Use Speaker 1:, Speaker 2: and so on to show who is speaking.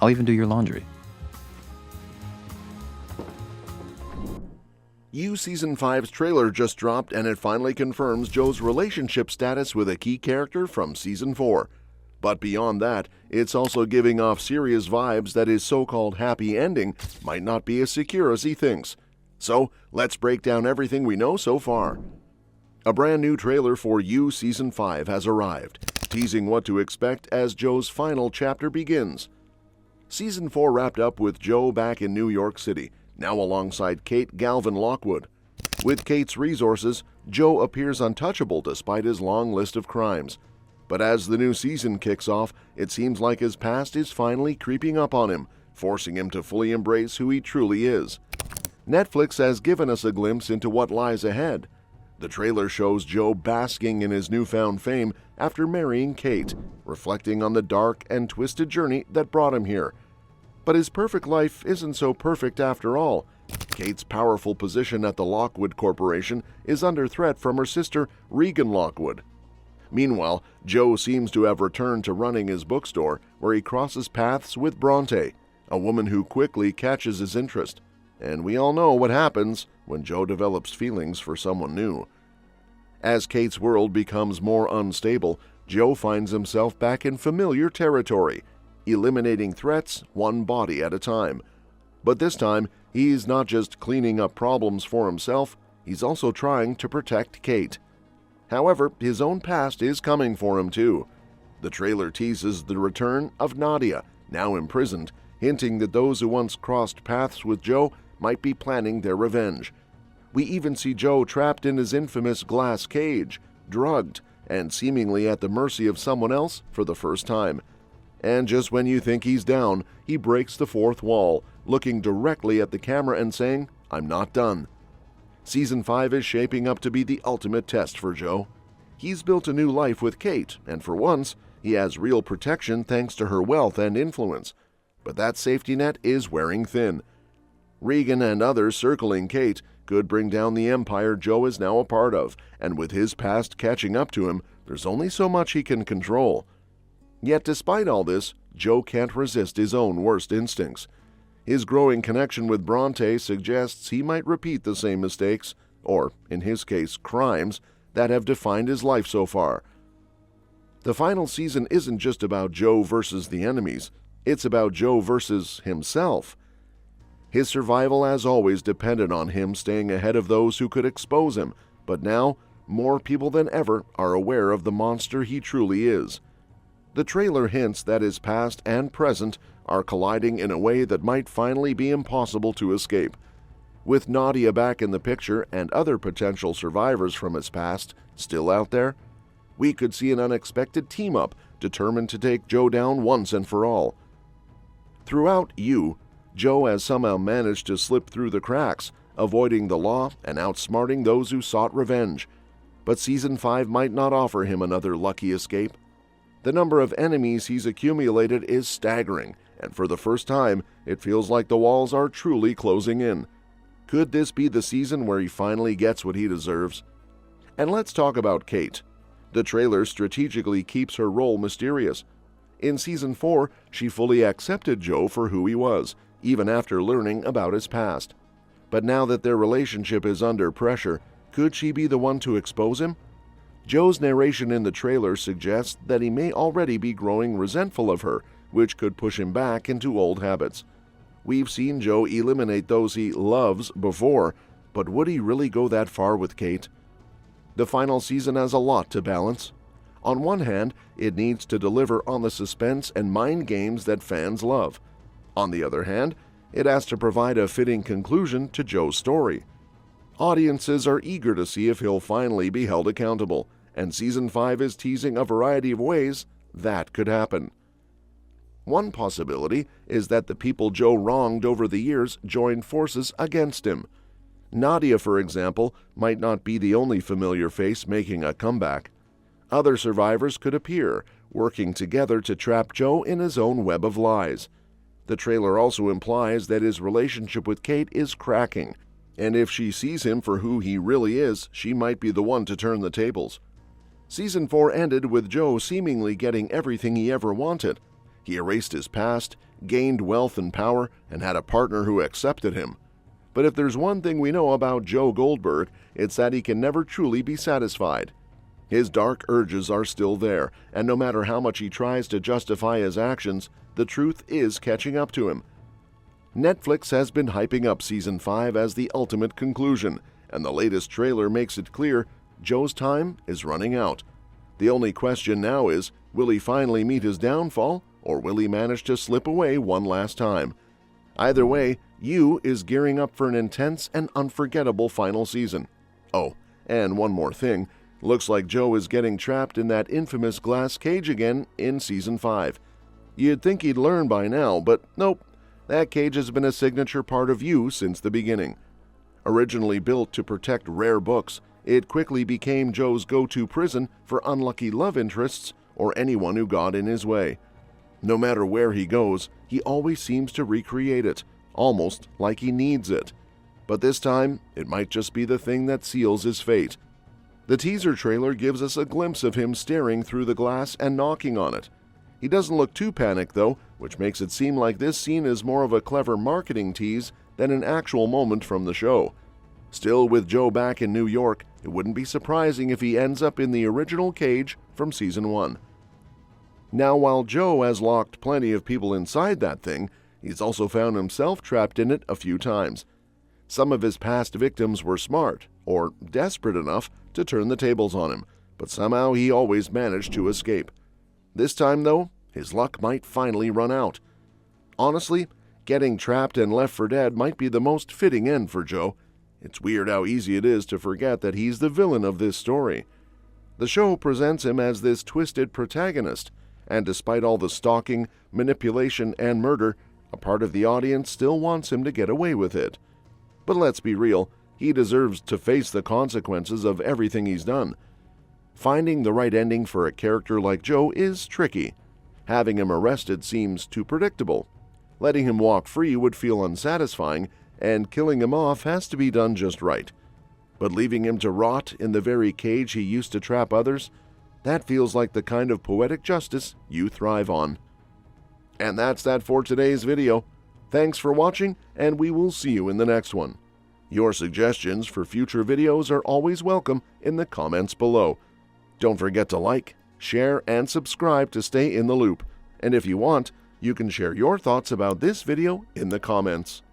Speaker 1: I'll even do your laundry.
Speaker 2: You Season 5's trailer just dropped, and it finally confirms Joe's relationship status with a key character from Season 4. But beyond that, it's also giving off serious vibes that his so-called happy ending might not be as secure as he thinks. So, let's break down everything we know so far. A brand new trailer for You Season 5 has arrived, teasing what to expect as Joe's final chapter begins. Season 4 wrapped up with Joe back in New York City, now alongside Kate Galvin Lockwood. With Kate's resources, Joe appears untouchable despite his long list of crimes. But as the new season kicks off, it seems like his past is finally creeping up on him, forcing him to fully embrace who he truly is. Netflix has given us a glimpse into what lies ahead. The trailer shows Joe basking in his newfound fame after marrying Kate, reflecting on the dark and twisted journey that brought him here. But his perfect life isn't so perfect after all. Kate's powerful position at the Lockwood Corporation is under threat from her sister, Regan Lockwood. Meanwhile, Joe seems to have returned to running his bookstore, where he crosses paths with Bronte, a woman who quickly catches his interest. And we all know what happens when Joe develops feelings for someone new. As Kate's world becomes more unstable, Joe finds himself back in familiar territory, eliminating threats one body at a time. But this time, he's not just cleaning up problems for himself, he's also trying to protect Kate. However, his own past is coming for him too. The trailer teases the return of Nadia, now imprisoned, hinting that those who once crossed paths with Joe might be planning their revenge. We even see Joe trapped in his infamous glass cage, drugged, and seemingly at the mercy of someone else for the first time. And just when you think he's down, he breaks the fourth wall, looking directly at the camera and saying, "I'm not done." Season 5 is shaping up to be the ultimate test for Joe. He's built a new life with Kate, and for once, he has real protection thanks to her wealth and influence. But that safety net is wearing thin. Regan and others circling Kate could bring down the empire Joe is now a part of, and with his past catching up to him, there's only so much he can control. Yet despite all this, Joe can't resist his own worst instincts. His growing connection with Bronte suggests he might repeat the same mistakes, or, in his case, crimes, that have defined his life so far. The final season isn't just about Joe versus the enemies, it's about Joe versus himself. His survival as always depended on him staying ahead of those who could expose him, but now, more people than ever are aware of the monster he truly is. The trailer hints that his past and present are colliding in a way that might finally be impossible to escape. With Nadia back in the picture and other potential survivors from his past still out there, we could see an unexpected team-up determined to take Joe down once and for all. Throughout You, Joe has somehow managed to slip through the cracks, avoiding the law and outsmarting those who sought revenge. But Season 5 might not offer him another lucky escape. The number of enemies he's accumulated is staggering, and for the first time, it feels like the walls are truly closing in. Could this be the season where he finally gets what he deserves? And let's talk about Kate. The trailer strategically keeps her role mysterious. In Season 4, she fully accepted Joe for who he was, even after learning about his past. But now that their relationship is under pressure, could she be the one to expose him? Joe's narration in the trailer suggests that he may already be growing resentful of her, which could push him back into old habits. We've seen Joe eliminate those he loves before, but would he really go that far with Kate? The final season has a lot to balance. On one hand, it needs to deliver on the suspense and mind games that fans love. On the other hand, it has to provide a fitting conclusion to Joe's story. Audiences are eager to see if he'll finally be held accountable, and Season 5 is teasing a variety of ways that could happen. One possibility is that the people Joe wronged over the years join forces against him. Nadia, for example, might not be the only familiar face making a comeback. Other survivors could appear, working together to trap Joe in his own web of lies. The trailer also implies that his relationship with Kate is cracking, and if she sees him for who he really is, she might be the one to turn the tables. Season 4 ended with Joe seemingly getting everything he ever wanted. He erased his past, gained wealth and power, and had a partner who accepted him. But if there's one thing we know about Joe Goldberg, it's that he can never truly be satisfied. His dark urges are still there, and no matter how much he tries to justify his actions, the truth is catching up to him. Netflix has been hyping up Season 5 as the ultimate conclusion, and the latest trailer makes it clear Joe's time is running out. The only question now is, will he finally meet his downfall, or will he manage to slip away one last time? Either way, You is gearing up for an intense and unforgettable final season. Oh, and one more thing. Looks like Joe is getting trapped in that infamous glass cage again in Season 5. You'd think he'd learn by now, but nope. That cage has been a signature part of You since the beginning. Originally built to protect rare books, it quickly became Joe's go-to prison for unlucky love interests or anyone who got in his way. No matter where he goes, he always seems to recreate it, almost like he needs it. But this time, it might just be the thing that seals his fate. The teaser trailer gives us a glimpse of him staring through the glass and knocking on it. He doesn't look too panicked though, which makes it seem like this scene is more of a clever marketing tease than an actual moment from the show. Still, with Joe back in New York, it wouldn't be surprising if he ends up in the original cage from Season 1. Now, while Joe has locked plenty of people inside that thing, he's also found himself trapped in it a few times. Some of his past victims were smart, or desperate enough, to turn the tables on him, but somehow he always managed to escape. This time, though, his luck might finally run out. Honestly, getting trapped and left for dead might be the most fitting end for Joe. It's weird how easy it is to forget that he's the villain of this story. The show presents him as this twisted protagonist, and despite all the stalking, manipulation, and murder, a part of the audience still wants him to get away with it. But let's be real, he deserves to face the consequences of everything he's done. Finding the right ending for a character like Joe is tricky. Having him arrested seems too predictable. Letting him walk free would feel unsatisfying, and killing him off has to be done just right. But leaving him to rot in the very cage he used to trap others, that feels like the kind of poetic justice you thrive on. And that's that for today's video. Thanks for watching, and we will see you in the next one. Your suggestions for future videos are always welcome in the comments below. Don't forget to like, share, and subscribe to stay in the loop. And if you want, you can share your thoughts about this video in the comments.